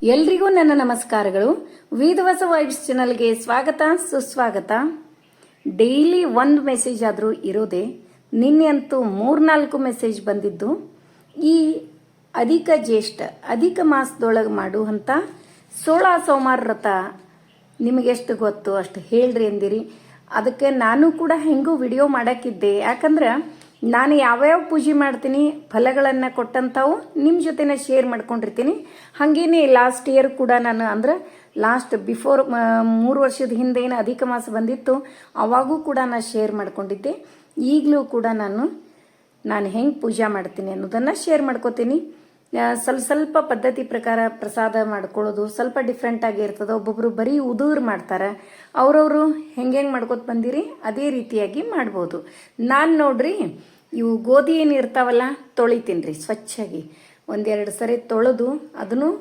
ಎಲ್ರಿಗೂ ನನ್ನ ನಮಸ್ಕಾರಗಳು. ವೇದವಾಸ ವೈಬ್ಸ್ ಚಾನಲ್ಗೆ ಸ್ವಾಗತ ಸುಸ್ವಾಗತ. ಡೈಲಿ ಒಂದು ಮೆಸೇಜ್ ಆದರೂ ಇರೋದೆ. ನಿನ್ನೆ ಅಂತೂ 3-4 ಮೆಸೇಜ್ ಬಂದಿದ್ದು. ಈ ಅಧಿಕ ಜ್ಯೇಷ್ಠ ಅಧಿಕ ಮಾಸದೊಳಗೆ ಮಾಡುವಂಥ 16 ಸೋಮವಾರ ವ್ರತ ನಿಮಗೆಷ್ಟು ಗೊತ್ತು ಅಷ್ಟು ಹೇಳ್ರಿ ಎಂದಿರಿ. ಅದಕ್ಕೆ ನಾನು ಕೂಡ ಹೆಂಗೂ ವಿಡಿಯೋ ಮಾಡಕ್ಕಿದ್ದೆ. ಯಾಕಂದ್ರೆ ನಾನು ಯಾವ್ಯಾವ ಪೂಜೆ ಮಾಡ್ತೀನಿ ಫಲಗಳನ್ನು ಕೊಟ್ಟಂಥವು ನಿಮ್ಮ ಜೊತೆನ ಶೇರ್ ಮಾಡ್ಕೊಂಡಿರ್ತೀನಿ. ಹಾಗೇನೆ ಲಾಸ್ಟ್ ಇಯರ್ ಕೂಡ ನಾನು ಅಂದ್ರೆ ಲಾಸ್ಟ್ ಬಿಫೋರ್ 3 ವರ್ಷದ ಹಿಂದೆ ಏನು ಅಧಿಕ ಮಾಸ ಬಂದಿತ್ತು ಅವಾಗೂ ಕೂಡ ನಾನು ಶೇರ್ ಮಾಡ್ಕೊಂಡಿದ್ದೆ. ಈಗಲೂ ಕೂಡ ನಾನು ಹೆಂಗೆ ಪೂಜೆ ಮಾಡ್ತೀನಿ ಅನ್ನೋದನ್ನು ಶೇರ್ ಮಾಡ್ಕೋತೀನಿ. ಸ್ವಲ್ಪ ಪದ್ಧತಿ ಪ್ರಕಾರ ಪ್ರಸಾದ ಮಾಡ್ಕೊಳ್ಳೋದು ಸ್ವಲ್ಪ ಡಿಫ್ರೆಂಟ್ ಆಗಿ ಇರ್ತದೆ. ಒಬ್ಬೊಬ್ರು ಬರೀ ಉದುರು ಮಾಡ್ತಾರೆ. ಅವ್ರವರು ಹೆಂಗೆ ಮಾಡ್ಕೊತ ಬಂದಿರಿ ಅದೇ ರೀತಿಯಾಗಿ ಮಾಡ್ಬೋದು. ನಾನು ನೋಡ್ರಿ ಇವು ಗೋಧಿ ಏನು ಇರ್ತಾವಲ್ಲ ತೊಳಿತೀನಿ ರೀ ಸ್ವಚ್ಛಾಗಿ. 1-2 ಸರಿ ತೊಳೆದು ಅದನ್ನು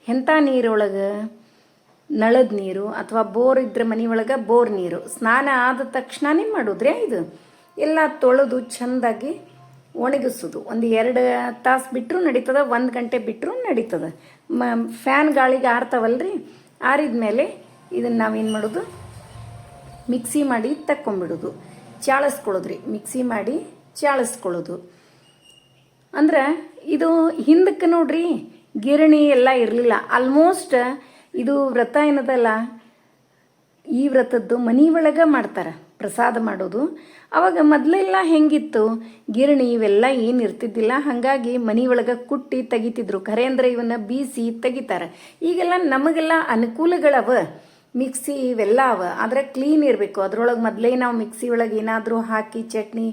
ಎಂಥ ನೀರೊಳಗೆ ನಳದ ನೀರು ಅಥವಾ ಬೋರ್ ಇದ್ರೆ ಮನೆ ಒಳಗೆ ಬೋರ್ ನೀರು ಸ್ನಾನ ಆದ ತಕ್ಷಣನೇ ಮಾಡೋದ್ರಿ. ಇದು ಎಲ್ಲ ತೊಳೆದು ಚೆಂದಾಗಿ ಒಣಗಿಸೋದು. 1-2 ತಾಸು ಬಿಟ್ಟರು ನಡೀತದೆ, 1 ಗಂಟೆ ಬಿಟ್ಟರು ನಡೀತದೆ. ಫ್ಯಾನ್ ಗಾಳಿಗೆ ಆರ್ತಾವಲ್ರಿ. ಆರಿದ ಮೇಲೆ ಇದನ್ನು ನಾವೇನು ಮಾಡೋದು, ಮಿಕ್ಸಿ ಮಾಡಿ ತಕ್ಕೊಂಬಿಡೋದು, ಚಾಳಿಸ್ಕೊಳ್ಳೋದ್ರಿ. ಮಿಕ್ಸಿ ಮಾಡಿ ಚಾಳಿಸ್ಕೊಳ್ಳೋದು ಅಂದ್ರೆ ಇದು ಹಿಂದಕ್ಕೆ ನೋಡ್ರಿ ಗಿರಣಿ ಎಲ್ಲ ಇರಲಿಲ್ಲ. ಆಲ್ಮೋಸ್ಟ್ ಇದು ವ್ರತ ಏನದಲ್ಲ, ಈ ವ್ರತದ್ದು ಮನೆ ಒಳಗೆ ಮಾಡ್ತಾರೆ ಪ್ರಸಾದ ಮಾಡೋದು. ಅವಾಗ ಮೊದಲೆಲ್ಲ ಹೆಂಗಿತ್ತು, ಗಿರಣಿ ಇವೆಲ್ಲ ಏನು ಇರ್ತಿದ್ದಿಲ್ಲ. ಹಾಗಾಗಿ ಮನೆ ಒಳಗೆ ಕುಟ್ಟಿ ತೆಗಿತಿದ್ರು. ಖರೆ ಅಂದ್ರೆ ಇವನ್ನ ಬೀಸಿ ತೆಗಿತಾರೆ. ಈಗೆಲ್ಲ ನಮಗೆಲ್ಲ ಅನುಕೂಲಗಳವ, ಮಿಕ್ಸಿ ಇವೆಲ್ಲ ಅವ. ಆದರೆ ಕ್ಲೀನ್ ಇರಬೇಕು. ಅದ್ರೊಳಗೆ ಮೊದಲೇ ನಾವು ಮಿಕ್ಸಿ ಒಳಗೆ ಏನಾದರೂ ಹಾಕಿ ಚಟ್ನಿ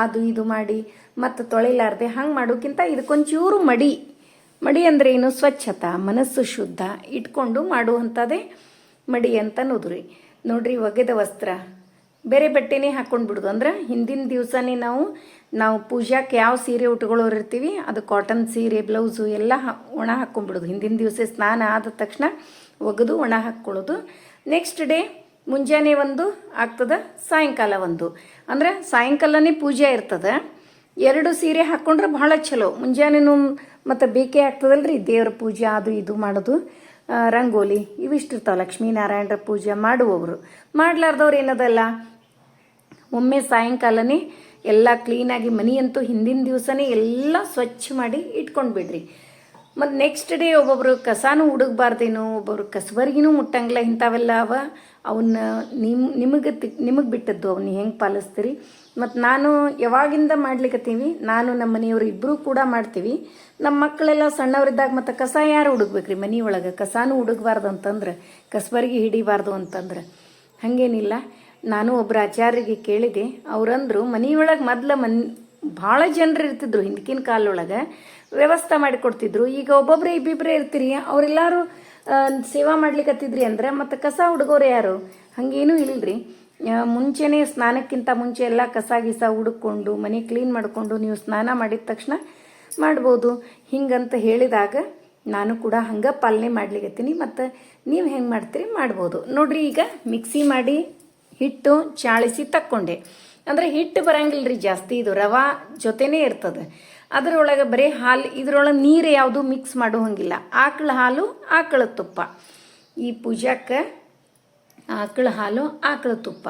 ಅದು ಇದು ಮಾಡಿ ಮತ್ತು ತೊಳಿಲಾರ್ದೆ ಹಂಗೆ ಮಾಡೋಕ್ಕಿಂತ ಇದಕ್ಕೊಂಚೂರು ಮಡಿ ಅಂದರೆ ಏನು, ಸ್ವಚ್ಛತಾ ಮನಸ್ಸು ಶುದ್ಧ ಇಟ್ಕೊಂಡು ಮಾಡುವಂಥದ್ದೇ ಮಡಿ ಅಂತ ಅನ್ನೋದ್ರಿ. ನೋಡ್ರಿ, ಒಗೆದ ವಸ್ತ್ರ ಬೇರೆ ಬಟ್ಟೆನೇ ಹಾಕ್ಕೊಂಡು ಬಿಡೋದು. ಅಂದ್ರೆ ಹಿಂದಿನ ದಿವಸನೇ ನಾವು ಪೂಜಾಕ್ಕೆ ಯಾವ ಸೀರೆ ಉಟ್ಕೊಳ್ಳೋರು ಇರ್ತೀವಿ ಅದು ಕಾಟನ್ ಸೀರೆ ಬ್ಲೌಸು ಎಲ್ಲ ಒಣ ಹಾಕ್ಕೊಂಡ್ಬಿಡೋದು. ಹಿಂದಿನ ದಿವಸ ಸ್ನಾನ ಆದ ತಕ್ಷಣ ಒಗೆದು ಒಣ ಹಾಕ್ಕೊಳ್ಳೋದು. ನೆಕ್ಸ್ಟ್ ಡೇ ಮುಂಜಾನೆ ಒಂದು ಆಗ್ತದೆ, ಸಾಯಂಕಾಲ ಒಂದು. ಅಂದ್ರೆ ಸಾಯಂಕಾಲನೇ ಪೂಜೆ ಇರ್ತದೆ. 2 ಸೀರೆ ಹಾಕ್ಕೊಂಡ್ರೆ ಭಾಳ ಚಲೋ. ಮುಂಜಾನೆನೂ ಮತ್ತು ಬೇಕೇ ಆಗ್ತದಲ್ರಿ ದೇವ್ರ ಪೂಜೆ ಅದು ಇದು ಮಾಡೋದು. ರಂಗೋಲಿ ಇವಿಷ್ಟಿರ್ತಾವೆ. ಲಕ್ಷ್ಮೀನಾರಾಯಣರ ಪೂಜೆ ಮಾಡುವವರು. ಮಾಡ್ಲಾರ್ದವ್ರು ಏನದಲ್ಲ, ಒಮ್ಮೆ ಸಾಯಂಕಾಲನೇ ಎಲ್ಲ ಕ್ಲೀನಾಗಿ ಮನೆಯಂತೂ ಹಿಂದಿನ ದಿವಸನೇ ಎಲ್ಲ ಸ್ವಚ್ಛ ಮಾಡಿ ಇಟ್ಕೊಂಡು ಬಿಡ್ರಿ. ಮತ್ತು ನೆಕ್ಸ್ಟ್ ಡೇ ಒಬ್ಬೊಬ್ರು ಕಸಾನು ಹುಡುಗಬಾರ್ದೇನೋ, ಒಬ್ಬೊಬ್ರು ಕಸಬರ್ಗಿನೂ ಮುಟ್ಟಂಗಿಲ್ಲ. ಇಂಥವೆಲ್ಲ ಅವನ್ನ ನಿಮಗೆ ಬಿಟ್ಟದ್ದು. ಅವನ್ನ ಹೆಂಗೆ ಪಾಲಿಸ್ತೀರಿ. ಮತ್ತು ನಾನು ಯಾವಾಗಿಂದ ಮಾಡ್ಲಿಕ್ಕತ್ತೀವಿ, ನಾನು ನಮ್ಮ ಮನೆಯವರು ಇಬ್ಬರೂ ಕೂಡ ಮಾಡ್ತೀವಿ. ನಮ್ಮ ಮಕ್ಕಳೆಲ್ಲ ಸಣ್ಣವರಿದ್ದಾಗ ಮತ್ತು ಕಸ ಯಾರು ಹುಡುಗ್ಬೇಕ್ರಿ ಮನೆ ಒಳಗೆ. ಕಸಾನು ಹುಡುಗಬಾರ್ದು ಅಂತಂದ್ರೆ, ಕಸಬರ್ಗಿ ಹಿಡಿಬಾರ್ದು ಅಂತಂದ್ರೆ ಹಾಗೇನಿಲ್ಲ. ನಾನು ಒಬ್ಬರು ಆಚಾರ್ಯರಿಗೆ ಕೇಳಿದೆ. ಅವರಂದ್ರು ಮನೆಯೊಳಗೆ ಭಾಳ ಜನರು ಇರ್ತಿದ್ರು ಹಿಂದಿನ ಕಾಲೊಳಗೆ, ವ್ಯವಸ್ಥೆ ಮಾಡಿಕೊಡ್ತಿದ್ರು. ಈಗ ಒಬ್ಬೊಬ್ಬರೇ ಇಬ್ಬಿಬ್ಬರೇ ಇರ್ತೀರಿ, ಅವರೆಲ್ಲರೂ ಸೇವಾ ಮಾಡ್ಲಿಕ್ಕತ್ತಿದ್ರಿ ಅಂದ್ರೆ ಮತ್ತು ಕಸ ಹುಡುಗೋರು ಯಾರು? ಹಾಗೇನೂ ಇಲ್ಲರಿ. ಮುಂಚೆನೇ ಸ್ನಾನಕ್ಕಿಂತ ಮುಂಚೆ ಎಲ್ಲ ಕಸ ಗಿಸ ಹುಡುಕೊಂಡು ಮನೆ ಕ್ಲೀನ್ ಮಾಡಿಕೊಂಡು ನೀವು ಸ್ನಾನ ಮಾಡಿದ ತಕ್ಷಣ ಮಾಡ್ಬೋದು. ಹಿಂಗಂತ ಹೇಳಿದಾಗ ನಾನು ಕೂಡ ಹಂಗೆ ಪಾಲನೆ ಮಾಡ್ಲಿಕ್ಕತ್ತೀನಿ. ಮತ್ತು ನೀವು ಹೆಂಗೆ ಮಾಡ್ತೀರಿ ಮಾಡ್ಬೋದು. ನೋಡ್ರಿ, ಈಗ ಮಿಕ್ಸಿ ಮಾಡಿ ಹಿಟ್ಟು ಚಾಳಿಸಿ ತಕ್ಕೊಂಡೆ. ಅಂದರೆ ಹಿಟ್ಟು ಬರಂಗಿಲ್ಲ ರೀ ಜಾಸ್ತಿ, ಇದು ರವಾ ಜೊತೆನೇ ಇರ್ತದೆ. ಅದರೊಳಗೆ ಬರೀ ಹಾಲು, ಇದರೊಳಗೆ ನೀರು ಯಾವುದು ಮಿಕ್ಸ್ ಮಾಡೋ ಹಂಗಿಲ್ಲ. ಆಕಳ ಹಾಲು, ಆಕಳ ತುಪ್ಪ. ಈ ಪೂಜಾಕ್ಕೆ ಆಕಳ ಹಾಲು, ಆಕಳ ತುಪ್ಪ.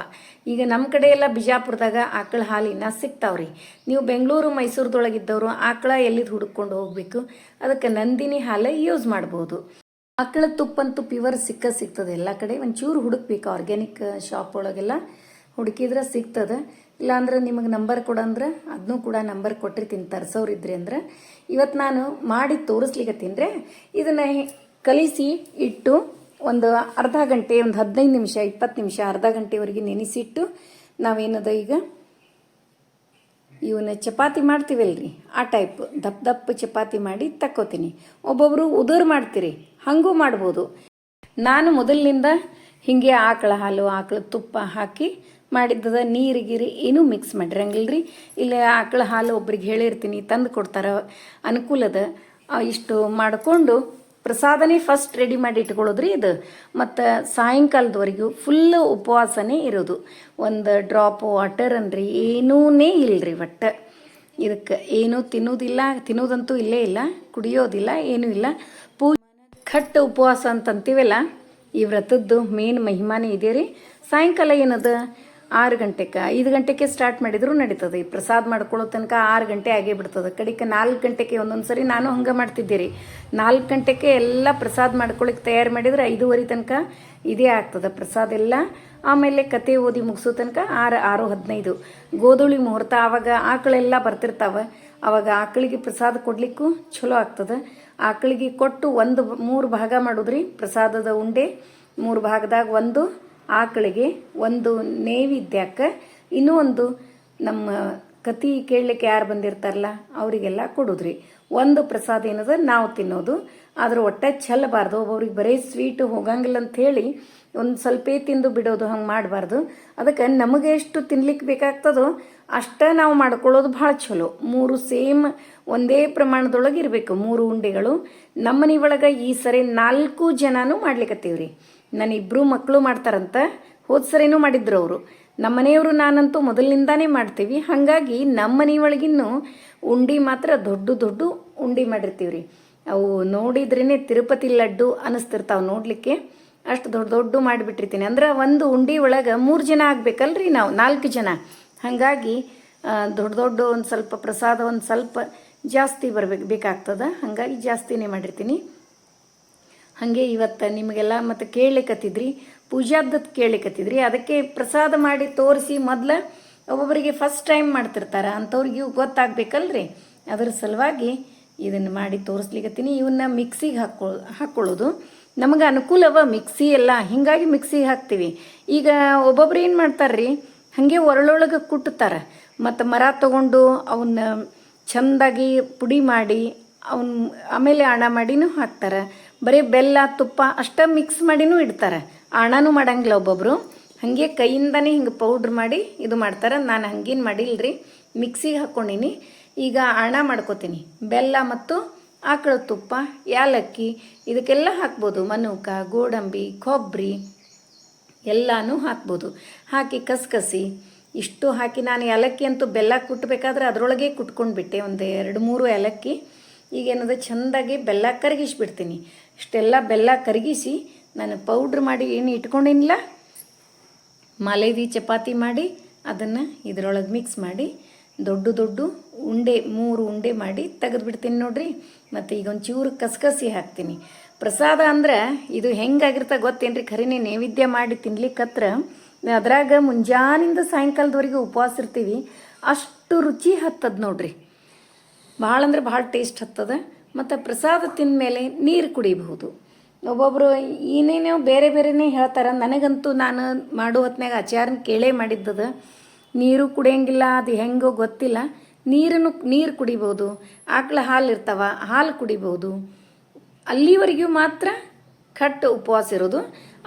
ಈಗ ನಮ್ಮ ಕಡೆ ಎಲ್ಲ ಬಿಜಾಪುರದಾಗ ಆಕಳ ಹಾಲಿನ ಸಿಗ್ತಾವ್ರಿ. ನೀವು ಬೆಂಗಳೂರು ಮೈಸೂರದೊಳಗಿದ್ದವರು ಆಕಳ ಎಲ್ಲಿದ್ದು ಹುಡುಕೊಂಡು ಹೋಗಬೇಕು. ಅದಕ್ಕೆ ನಂದಿನಿ ಹಾಲು ಯೂಸ್ ಮಾಡ್ಬೋದು. ಆಕಳ ತುಪ್ಪ ಅಂತೂ ಪ್ಯೂರ್ ಸಿಗ್ತದೆ ಎಲ್ಲ ಕಡೆ. ಒಂಚೂರು ಹುಡುಕ್ಬೇಕು, ಆರ್ಗ್ಯಾನಿಕ್ ಶಾಪ್ ಒಳಗೆಲ್ಲ ಹುಡುಕಿದ್ರೆ ಸಿಗ್ತದೆ. ಇಲ್ಲಾಂದ್ರೆ ನಿಮಗೆ ನಂಬರ್ ಕೊಡಂದ್ರೆ ಅದನ್ನೂ ಕೂಡ ನಂಬರ್ ಕೊಟ್ಟಿರ್ತೀನಿ, ತರಿಸೋರಿದ್ರಿ ಅಂದ್ರೆ. ಇವತ್ತು ನಾನು ಮಾಡಿ ತೋರಿಸ್ಲಿಕ್ಕತ್ತೀನಿ ರೀ. ಇದನ್ನು ಕಲಿಸಿ ಇಟ್ಟು ಒಂದು ಅರ್ಧ ಗಂಟೆ, ಒಂದು 15 ನಿಮಿಷ 20 ನಿಮಿಷ ಅರ್ಧ ಗಂಟೆವರೆಗೆ ನೆನೆಸಿಟ್ಟು ನಾವೇನದ ಈಗ ಇವನ್ನ ಚಪಾತಿ ಮಾಡ್ತೀವಲ್ರಿ ಆ ಟೈಪ್ ದಪ್ಪ ಚಪಾತಿ ಮಾಡಿ ತಕ್ಕೋತೀನಿ. ಒಬ್ಬೊಬ್ರು ಉದುರು ಮಾಡ್ತೀರಿ, ಹಂಗೂ ಮಾಡ್ಬೋದು. ನಾನು ಮೊದಲಿನಿಂದ ಹೀಗೆ ಆಕಳ ಹಾಲು, ಆಕಳ ತುಪ್ಪ ಹಾಕಿ ಮಾಡಿದ್ದದ. ನೀರಿಗಿರಿ ಏನೂ ಮಿಕ್ಸ್ ಮಾಡಿರಂಗಿಲ್ರಿ. ಇಲ್ಲಿ ಆಕಳ ಹಾಲು ಒಬ್ರಿಗೆ ಹೇಳಿರ್ತೀನಿ, ತಂದು ಕೊಡ್ತಾರೆ, ಅನುಕೂಲದ. ಇಷ್ಟು ಮಾಡಿಕೊಂಡು ಪ್ರಸಾದನೇ ಫಸ್ಟ್ ರೆಡಿ ಮಾಡಿ ಇಟ್ಕೊಳ್ಳೋದ್ರಿ ಇದು. ಮತ್ತು ಸಾಯಂಕಾಲದವರೆಗೂ ಫುಲ್ ಉಪವಾಸನೇ ಇರೋದು. ಒಂದು ಡ್ರಾಪ್ ವಾಟರ್ ಅನ್ರಿ ಏನೂ ಇಲ್ಲರಿ. ಒಟ್ಟು ಇದಕ್ಕೆ ಏನೂ ತಿನ್ನೋದಿಲ್ಲ, ತಿನ್ನೋದಂತೂ ಇಲ್ಲೇ ಇಲ್ಲ, ಕುಡಿಯೋದಿಲ್ಲ, ಏನೂ ಇಲ್ಲ. ಖಟ್ಟ ಉಪವಾಸ ಅಂತಂತೀವಲ್ಲ, ಈ ವ್ರತದ್ದು ಮೇನ್ ಮಹಿಮಾನೇ ಇದೆ ರೀ. ಸಾಯಂಕಾಲ ಏನದ 6 ಗಂಟೆಗೆ 5 ಗಂಟೆಗೆ ಸ್ಟಾರ್ಟ್ ಮಾಡಿದ್ರು ನಡೀತದೆ. ಈ ಪ್ರಸಾದ ಮಾಡ್ಕೊಳ್ಳೋ ತನಕ 6 ಗಂಟೆ ಆಗೇ ಬಿಡ್ತದೆ. ಕಡಿಕೆ 4 ಗಂಟೆಗೆ ಒಂದೊಂದು ಸರಿ ನಾನು ಹಂಗೆ ಮಾಡ್ತಿದ್ದೆ ರೀ. 4 ಗಂಟೆಗೆ ಎಲ್ಲ ಪ್ರಸಾದ ಮಾಡ್ಕೊಳ್ಳಿಕ್ಕೆ ತಯಾರು ಮಾಡಿದ್ರೆ 5:30 ತನಕ ಇದೇ ಆಗ್ತದೆ ಪ್ರಸಾದ ಎಲ್ಲ. ಆಮೇಲೆ ಕತೆ ಓದಿ ಮುಗಿಸೋ ತನಕ 6:15 ಗೋಧೂಳಿ ಮುಹೂರ್ತ. ಆವಾಗ ಆಕಳೆಲ್ಲ ಬರ್ತಿರ್ತಾವೆ. ಆವಾಗ ಆಕಳಿಗೆ ಪ್ರಸಾದ ಕೊಡ್ಲಿಕ್ಕೂ ಚಲೋ ಆಗ್ತದೆ. ಆಕಳಿಗೆ ಕೊಟ್ಟು 3 ಭಾಗ ಮಾಡೋದ್ರಿ ಪ್ರಸಾದದ ಉಂಡೆ. 3 ಭಾಗದಾಗ ಒಂದು ಆಕಳಿಗೆ, ಒಂದು ನೈವೇದ್ಯಕ್ಕೆ, ಇನ್ನೂ ಒಂದು ನಮ್ಮ ಕತಿ ಕೇಳಲಿಕ್ಕೆ ಯಾರು ಬಂದಿರ್ತಾರಲ್ಲ ಅವರಿಗೆಲ್ಲ ಕೊಡೋದ್ರಿ. ಒಂದು ಪ್ರಸಾದ ಏನದ ನಾವು ತಿನ್ನೋದು. ಆದ್ರೆ ಒಟ್ಟೆ ಚೆಲ್ಲಬಾರ್ದು. ಒಬ್ಬೊಬ್ರಿಗೆ ಬರೀ ಸ್ವೀಟ್ ಹೋಗಂಗಿಲ್ಲ ಅಂತ ಹೇಳಿ ಒಂದು ಸ್ವಲ್ಪ ತಿಂದು ಬಿಡೋದು, ಹಂಗೆ ಮಾಡಬಾರ್ದು. ಅದಕ್ಕೆ ನಮಗೆ ಎಷ್ಟು ತಿನ್ಲಿಕ್ಕೆ ಬೇಕಾಗ್ತದೋ ಅಷ್ಟ ನಾವು ಮಾಡ್ಕೊಳ್ಳೋದು ಭಾಳ ಚಲೋ. 3 ಸೇಮ್ ಒಂದೇ ಪ್ರಮಾಣದೊಳಗೆ ಇರಬೇಕು 3 ಉಂಡೆಗಳು. ನಮ್ಮನೆ ಒಳಗೆ ಈ ಸರಿ 4 ಜನನೂ ಮಾಡ್ಲಿಕ್ಕತ್ತೀವ್ರಿ. ನನ್ನ 2 ಮಕ್ಕಳು ಮಾಡ್ತಾರಂತ. ಹೋದ ಸರಿನೂ ಮಾಡಿದ್ರು ಅವರು. ನಮ್ಮನೆಯವರು ನಾನಂತೂ ಮೊದಲಿನಿಂದಾನೇ ಮಾಡ್ತೀವಿ. ಹಾಗಾಗಿ ನಮ್ಮನೆ ಒಳಗಿನ್ನೂ ಉಂಡೆ ಮಾತ್ರ ದೊಡ್ಡ ದೊಡ್ಡ ಉಂಡೆ ಮಾಡಿರ್ತೀವ್ರಿ. ಅವು ನೋಡಿದ್ರೇ ತಿರುಪತಿ ಲಡ್ಡು ಅನಿಸ್ತಿರ್ತಾವೆ ನೋಡಲಿಕ್ಕೆ. ಅಷ್ಟು ದೊಡ್ಡ ದೊಡ್ಡ ಮಾಡಿಬಿಟ್ಟಿರ್ತೀನಿ. ಅಂದ್ರೆ ಒಂದು ಉಂಡೆ ಒಳಗೆ 3 ಜನ ಆಗ್ಬೇಕಲ್ರಿ, ನಾವು 4 ಜನ. ಹಾಗಾಗಿ ದೊಡ್ಡ ದೊಡ್ಡ ಒಂದು ಸ್ವಲ್ಪ ಪ್ರಸಾದ ಒಂದು ಸ್ವಲ್ಪ ಜಾಸ್ತಿ ಬೇಕಾಗ್ತದೆ. ಹಾಗಾಗಿ ಜಾಸ್ತಿನೇ ಮಾಡಿರ್ತೀನಿ. ಹಾಗೆ ಇವತ್ತು ನಿಮಗೆಲ್ಲ ಮತ್ತು ಕೇಳಲಿಕ್ಕತ್ತಿದ್ರಿ, ಪೂಜಾದ್ದದ್ದು ಕೇಳಲಿಕ್ಕತ್ತಿದ್ರಿ. ಅದಕ್ಕೆ ಪ್ರಸಾದ ಮಾಡಿ ತೋರಿಸಿ ಮೊದಲು ಒಬ್ಬೊಬ್ಬರಿಗೆ ಫಸ್ಟ್ ಟೈಮ್ ಮಾಡ್ತಿರ್ತಾರೆ, ಅಂಥವ್ರಿಗೆ ಗೊತ್ತಾಗಬೇಕಲ್ರಿ. ಅದರ ಸಲುವಾಗಿ ಇದನ್ನು ಮಾಡಿ ತೋರಿಸ್ಲಿಕ್ಕತ್ತೀನಿ. ಇವನ್ನ ಮಿಕ್ಸಿಗೆ ಹಾಕ್ಕೊಳ್ಳೋದು ನಮಗೆ ಅನುಕೂಲವ, ಮಿಕ್ಸಿ ಎಲ್ಲ. ಹೀಗಾಗಿ ಮಿಕ್ಸಿಗೆ ಹಾಕ್ತೀವಿ. ಈಗ ಒಬ್ಬೊಬ್ರು ಏನು ಮಾಡ್ತಾರ್ರಿ, ಹಾಗೆ ಒರಳೊಳಗೆ ಕುಟ್ಟುತ್ತಾರೆ. ಮತ್ತು ಮರ ತಗೊಂಡು ಅವನ್ನ ಚೆಂದಾಗಿ ಪುಡಿ ಮಾಡಿ ಆಮೇಲೆ ಆಣ ಮಾಡಿನೂ ಹಾಕ್ತಾರೆ. ಬರೀ ಬೆಲ್ಲ ತುಪ್ಪ ಅಷ್ಟ ಮಿಕ್ಸ್ ಮಾಡಿನೂ ಇಡ್ತಾರೆ. ಆಣನೂ ಮಾಡಂಗಿಲ್ಲ ಒಬ್ಬೊಬ್ರು. ಹಾಗೆ ಕೈಯಿಂದನೇ ಹಿಂಗೆ ಪೌಡ್ರ್ ಮಾಡಿ ಇದು ಮಾಡ್ತಾರೆ. ನಾನು ಹಂಗೇನು ಮಾಡಿಲ್ರಿ, ಮಿಕ್ಸಿಗೆ ಹಾಕ್ಕೊಂಡೀನಿ. ಈಗ ಆಣ ಮಾಡ್ಕೋತೀನಿ. ಬೆಲ್ಲ ಮತ್ತು ಆಕಳ ತುಪ್ಪ, ಯಾಲಕ್ಕಿ ಇದಕ್ಕೆಲ್ಲ ಹಾಕ್ಬೋದು. ಮನೂಕ, ಗೋಡಂಬಿ, ಕೊಬ್ಬರಿ ಎಲ್ಲನೂ ಹಾಕ್ಬೋದು. ಹಾಕಿ ಕಸಕಸಿ ಇಷ್ಟು ಹಾಕಿ, ನಾನು ಏಲಕ್ಕಿ ಅಂತೂ ಬೆಲ್ಲ ಕುಟ್ಟಬೇಕಾದ್ರೆ ಅದರೊಳಗೆ ಕುಟ್ಕೊಂಡ್ಬಿಟ್ಟೆ, ಒಂದು 2-3 ಏಲಕ್ಕಿ. ಈಗೇನದ ಚೆಂದಾಗಿ ಬೆಲ್ಲ ಕರಗಿಸ್ಬಿಡ್ತೀನಿ. ಇಷ್ಟೆಲ್ಲ ಬೆಲ್ಲ ಕರಗಿಸಿ ನಾನು ಪೌಡ್ರ್ ಮಾಡಿ ಏನು ಇಟ್ಕೊಂಡಿನಿಲ್ಲ, ಮಲೈದಿ ಚಪಾತಿ ಮಾಡಿ ಅದನ್ನು ಇದರೊಳಗೆ ಮಿಕ್ಸ್ ಮಾಡಿ ದೊಡ್ಡ ದೊಡ್ಡ ಉಂಡೆ 3 ಉಂಡೆ ಮಾಡಿ ತೆಗೆದುಬಿಡ್ತೀನಿ ನೋಡ್ರಿ. ಮತ್ತು ಈಗ ಒಂದು ಚೂರು ಕಸಕಸಿ ಹಾಕ್ತೀನಿ. ಪ್ರಸಾದ ಅಂದ್ರೆ ಇದು ಹೆಂಗಾಗಿರ್ತಾ ಗೊತ್ತೇನ್ರಿ, ಖರೀನೇ ನೈವೇದ್ಯ ಮಾಡಿ ತಿನ್ಲಿಕ್ಕತ್ರ ಅದ್ರಾಗ ಮುಂಜಾನಿಂದ ಸಾಯಂಕಾಲದವರೆಗೆ ಉಪವಾಸ ಇರ್ತೀವಿ. ಅಷ್ಟು ರುಚಿ ಹತ್ತದ ನೋಡ್ರಿ, ಭಾಳ ಅಂದ್ರೆ ಭಾಳ ಟೇಸ್ಟ್ ಹತ್ತದ. ಮತ್ತು ಪ್ರಸಾದ ತಿಂದ ಮೇಲೆ ನೀರು ಕುಡಿಬಹುದು. ಒಬ್ಬೊಬ್ಬರು ಏನೇನೋ ಬೇರೆ ಬೇರೆನೇ ಹೇಳ್ತಾರೆ. ನನಗಂತೂ ನಾನು ಮಾಡೋ ಹೊತ್ನಾಗ ಆಚಾರನ ಕೇಳೇ ಮಾಡಿದ್ದದ. ನೀರು ಕುಡಿಯಂಗಿಲ್ಲ, ಅದು ಹೆಂಗೋ ಗೊತ್ತಿಲ್ಲ. ನೀರು ಕುಡಿಬೋದು. ಆಕಳ ಹಾಲು ಇರ್ತಾವ, ಹಾಲು ಕುಡಿಬೋದು. ಅಲ್ಲಿವರೆಗೂ ಮಾತ್ರ ಖಟ್ ಉಪವಾಸ ಇರೋದು.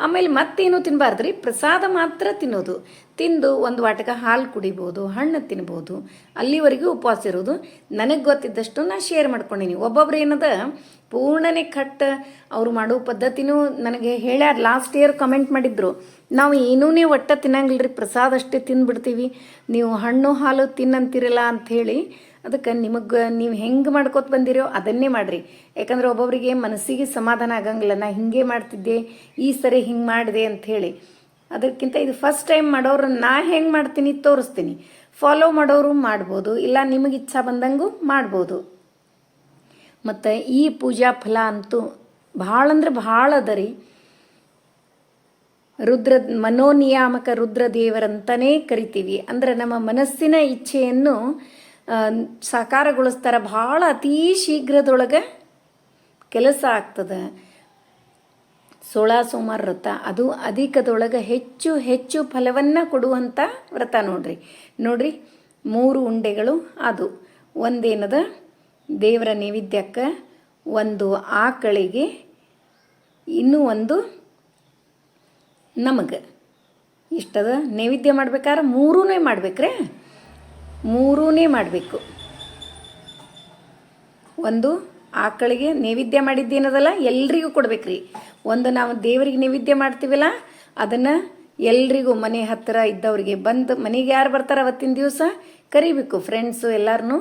ಆಮೇಲೆ ಮತ್ತೇನು ತಿನ್ನಬಾರ್ದ್ರಿ, ಪ್ರಸಾದ ಮಾತ್ರ ತಿನ್ನೋದು. ತಿಂದು ಒಂದು ವಾಟಕ ಹಾಲು ಕುಡಿಬೋದು, ಹಣ್ಣು ತಿನ್ಬೋದು. ಅಲ್ಲಿವರೆಗೂ ಉಪವಾಸ ಇರೋದು. ನನಗೆ ಗೊತ್ತಿದ್ದಷ್ಟು ನಾನು ಶೇರ್ ಮಾಡ್ಕೊಂಡೀನಿ. ಒಬ್ಬೊಬ್ರು ಏನದ ಪೂರ್ಣನೇ ಖಟ್ ಅವ್ರು ಮಾಡೋ ಪದ್ಧತಿನೂ ನನಗೆ ಹೇಳ್ಯಾರ. ಲಾಸ್ಟ್ ಇಯರ್ ಕಮೆಂಟ್ ಮಾಡಿದ್ರು, ನಾವು ಏನೂ ಒಟ್ಟ ತಿನ್ನಂಗಿಲ್ರಿ, ಪ್ರಸಾದ ಅಷ್ಟೇ ತಿಂದ್ಬಿಡ್ತೀವಿ, ನೀವು ಹಣ್ಣು ಹಾಲು ತಿನ್ನಂತಿರಲ್ಲ ಅಂಥೇಳಿ. ಅದಕ್ಕೆ ನೀವು ಹೆಂಗೆ ಮಾಡ್ಕೋತ ಬಂದಿರೋ ಅದನ್ನೇ ಮಾಡಿರಿ. ಯಾಕಂದ್ರೆ ಒಬ್ಬೊಬ್ಬರಿಗೆ ಮನಸ್ಸಿಗೆ ಸಮಾಧಾನ ಆಗಂಗಿಲ್ಲ, ನಾ ಹಿಂಗೆ ಮಾಡ್ತಿದ್ದೆ, ಈ ಸರಿ ಹಿಂಗೆ ಮಾಡಿದೆ ಅಂಥೇಳಿ. ಅದಕ್ಕಿಂತ ಇದು ಫಸ್ಟ್ ಟೈಮ್ ಮಾಡೋರು ನಾ ಹೆಂಗೆ ಮಾಡ್ತೀನಿ ತೋರಿಸ್ತೀನಿ. ಫಾಲೋ ಮಾಡೋರು ಮಾಡ್ಬೋದು, ಇಲ್ಲ ನಿಮಗೆ ಇಚ್ಛಾ ಬಂದಂಗೂ ಮಾಡ್ಬೋದು. ಮತ್ತು ಈ ಪೂಜಾ ಫಲ ಅಂತೂ ಭಾಳ ಅಂದ್ರೆ ಭಾಳ ಅದ ರೀ. ಮನೋನಿಯಾಮಕ ರುದ್ರದೇವರಂತನೇ ಕರಿತೀವಿ. ಅಂದ್ರೆ ನಮ್ಮ ಮನಸ್ಸಿನ ಇಚ್ಛೆಯನ್ನು ಸಾಕಾರಗೊಳಿಸ್ತಾರ. ಭಾಳ ಅತೀ ಶೀಘ್ರದೊಳಗೆ ಕೆಲಸ ಆಗ್ತದೆ. 16 ಸೋಮವಾರ ವ್ರತ, ಅದು ಅಧಿಕದೊಳಗೆ ಹೆಚ್ಚು ಹೆಚ್ಚು ಫಲವನ್ನು ಕೊಡುವಂಥ ವ್ರತ ನೋಡ್ರಿ. 3 ಉಂಡೆಗಳು. ಅದು ಒಂದೇನದ ದೇವರ ನೈವೇದ್ಯಕ್ಕೆ, ಒಂದು ಆಕಳಿಗೆ, ಇನ್ನೂ ಒಂದು ನಮಗೆ. ಇಷ್ಟದ ನೈವೇದ್ಯ ಮಾಡ್ಬೇಕಾದ್ರೆ 3 ಮಾಡ್ಬೇಕ್ರೆ, 3 ಮಾಡಬೇಕು. ಒಂದು ಆಕಳಿಗೆ ನೈವೇದ್ಯ ಮಾಡಿದ್ದೇನದಲ್ಲ ಎಲ್ರಿಗೂ ಕೊಡ್ಬೇಕ್ರಿ. ಒಂದು ನಾವು ದೇವರಿಗೆ ನೈವೇದ್ಯ ಮಾಡ್ತೀವಲ್ಲ ಅದನ್ನು ಎಲ್ರಿಗೂ ಮನೆ ಹತ್ತಿರ ಇದ್ದವ್ರಿಗೆ, ಬಂದು ಮನೆಗೆ ಯಾರು ಬರ್ತಾರೆ ಅವತ್ತಿನ ದಿವಸ ಕರಿಬೇಕು, ಫ್ರೆಂಡ್ಸು ಎಲ್ಲರನ್ನೂ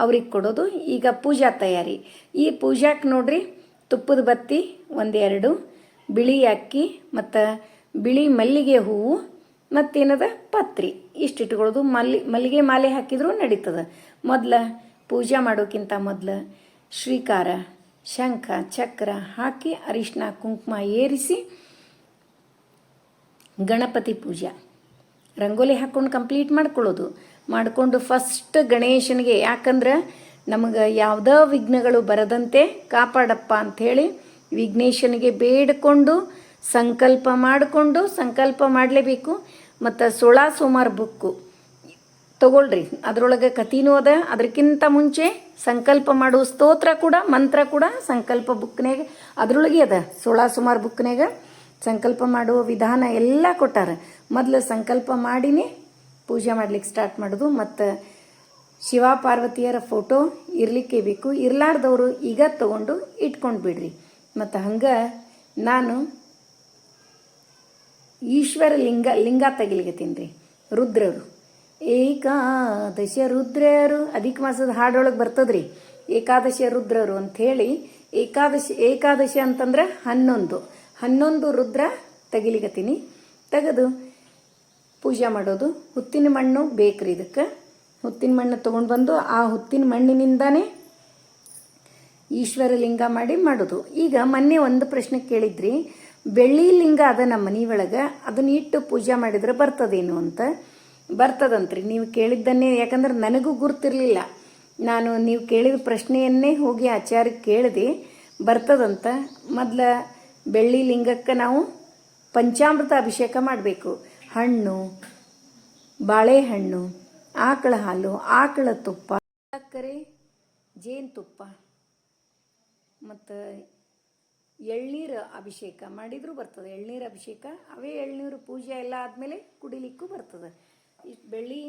ಅವ್ರಿಗೆ ಕೊಡೋದು. ಈಗ ಪೂಜಾ ತಯಾರಿ. ಈ ಪೂಜಾಕ್ಕೆ ನೋಡ್ರಿ ತುಪ್ಪದ ಬತ್ತಿ ಒಂದೆರಡು, ಬಿಳಿ ಅಕ್ಕಿ ಮತ್ತು ಬಿಳಿ ಮಲ್ಲಿಗೆ ಹೂವು ಮತ್ತೇನದ ಪತ್ರಿ ಇಷ್ಟು ಇಟ್ಕೊಳ್ಳೋದು. ಮಲ್ಲಿಗೆ ಮಾಲೆ ಹಾಕಿದ್ರೂ ನಡೀತದೆ. ಮೊದಲು ಪೂಜೆ ಮಾಡೋಕ್ಕಿಂತ ಮೊದಲು ಶ್ರೀಕಾರ, ಶಂಖ, ಚಕ್ರ ಹಾಕಿ ಅರಿಶಿನ ಕುಂಕುಮ ಏರಿಸಿ ಗಣಪತಿ ಪೂಜೆ ರಂಗೋಲಿ ಹಾಕ್ಕೊಂಡು ಕಂಪ್ಲೀಟ್ ಮಾಡ್ಕೊಳ್ಳೋದು. ಮಾಡಿಕೊಂಡು ಫಸ್ಟ್ ಗಣೇಶನಿಗೆ, ಯಾಕಂದ್ರೆ ನಮಗೆ ಯಾವುದೇ ವಿಘ್ನಗಳು ಬರದಂತೆ ಕಾಪಾಡಪ್ಪ ಅಂಥೇಳಿ ವಿಘ್ನೇಶನಿಗೆ ಬೇಡಿಕೊಂಡು ಸಂಕಲ್ಪ ಮಾಡಿಕೊಂಡು ಸಂಕಲ್ಪ ಮಾಡಲೇಬೇಕು. ಮತ್ತು 16 ಸೋಮವಾರ ಬುಕ್ಕು ತಗೊಳ್ರಿ, ಅದರೊಳಗೆ ಕಥಿನೂ ಅದ. ಅದಕ್ಕಿಂತ ಮುಂಚೆ ಸಂಕಲ್ಪ ಮಾಡುವ ಸ್ತೋತ್ರ ಕೂಡ, ಮಂತ್ರ ಕೂಡ ಸಂಕಲ್ಪ ಬುಕ್ನಾಗ ಅದರೊಳಗೆ ಅದ. 16 ಸೋಮವಾರ ಬುಕ್ನಾಗ ಸಂಕಲ್ಪ ಮಾಡುವ ವಿಧಾನ ಎಲ್ಲ ಕೊಟ್ಟಾರ. ಮೊದಲು ಸಂಕಲ್ಪ ಮಾಡಿನೇ ಪೂಜೆ ಮಾಡ್ಲಿಕ್ಕೆ ಸ್ಟಾರ್ಟ್ ಮಾಡೋದು. ಮತ್ತು ಶಿವ ಪಾರ್ವತಿಯರ ಫೋಟೋ ಇರಲಿಕ್ಕೆ ಬೇಕು. ಇರಲಾರ್ದವರು ಈಗ ತೊಗೊಂಡು ಇಟ್ಕೊಂಡು ಬಿಡ್ರಿ. ಮತ್ತು ಹಂಗೆ ನಾನು ಈಶ್ವರ ಲಿಂಗ ತೆಗಿಲಿಕತ್ತೀನಿ ರೀ. ರುದ್ರರು ಏಕಾದಶ ರುದ್ರರು ಅಧಿಕ ಮಾಸದ ಹಾಡೊಳಗೆ ಬರ್ತದ್ರಿ. ಏಕಾದಶ ರುದ್ರರು ಅಂಥೇಳಿ ಏಕಾದಶ ಅಂತಂದ್ರೆ 11 ರುದ್ರ ತೆಗಿಲಿಕತ್ತೀನಿ. ತೆಗೆದು ಪೂಜೆ ಮಾಡೋದು. ಹುತ್ತಿನ ಮಣ್ಣು ಬೇಕ್ರಿ ಇದಕ್ಕೆ. ಹುತ್ತಿನ ಮಣ್ಣು ತೊಗೊಂಡು ಬಂದು ಆ ಹುತ್ತಿನ ಮಣ್ಣಿನಿಂದಾನೇ ಈಶ್ವರ ಲಿಂಗ ಮಾಡೋದು. ಈಗ ಮೊನ್ನೆ ಒಂದು ಪ್ರಶ್ನೆ ಕೇಳಿದ್ರಿ, ಬೆಳ್ಳಿ ಲಿಂಗ ಅದ ನಮ್ಮ ಮನೆ ಒಳಗೆ, ಅದನ್ನ ಇಟ್ಟು ಪೂಜೆ ಮಾಡಿದ್ರೆ ಬರ್ತದೇನು ಅಂತ. ಬರ್ತದಂತ್ರಿ ನೀವು ಕೇಳಿದ್ದನ್ನೇ. ಯಾಕಂದ್ರೆ ನನಗೂ ಗುರ್ತಿರ್ಲಿಲ್ಲ. ನಾನು ನೀವು ಕೇಳಿದ ಪ್ರಶ್ನೆಯನ್ನೇ ಹೋಗಿ ಆಚಾರ್ಯಕ್ಕೆ ಕೇಳಿದೆ, ಬರ್ತದಂತ. ಮೊದಲ ಬೆಳ್ಳಿ ಲಿಂಗಕ್ಕೆ ನಾವು ಪಂಚಾಮೃತ ಅಭಿಷೇಕ ಮಾಡಬೇಕು. ಹಣ್ಣು, ಬಾಳೆಹಣ್ಣು, ಆಕಳ ಹಾಲು, ಆಕಳ ತುಪ್ಪ, ಸಕ್ಕರೆ, ಜೇನುತುಪ್ಪ ಮತ್ತು ಎಳ್ನೀರು ಅಭಿಷೇಕ ಮಾಡಿದರೂ ಬರ್ತದೆ. ಎಳ್ನೀರು ಅಭಿಷೇಕ, ಅವೇ ಎಳ್ನೀರು ಪೂಜೆ ಎಲ್ಲ ಆದಮೇಲೆ ಕುಡಿಲಿಕ್ಕೂ ಬರ್ತದೆ. ಇಷ್ಟು ಬೆಳ್ಳಿ